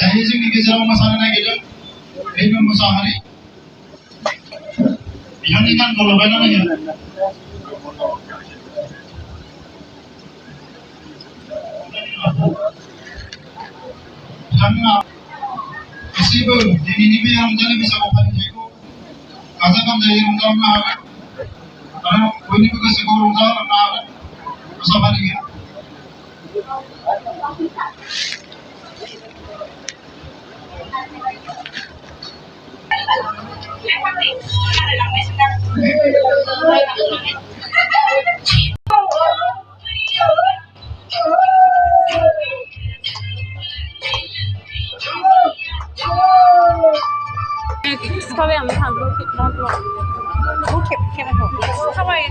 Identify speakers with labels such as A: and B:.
A: दायो जोंनि गेजेराव मोसानो नागिरदों रैनु मुसाहारि बिथांनि गानखौ लगायनानै हो बिथांमोना गासैबो दिनैनि बे रंजालि बैसागु फालिथायखौ गाजा गोमजायै रंजानो हागोन आरो बयनिबो गोसोखौ रंजाहोनो हागोन मोसाफारिया
B: 스카베 안 한 그렇게 나도 그렇게 캐면서 스카바에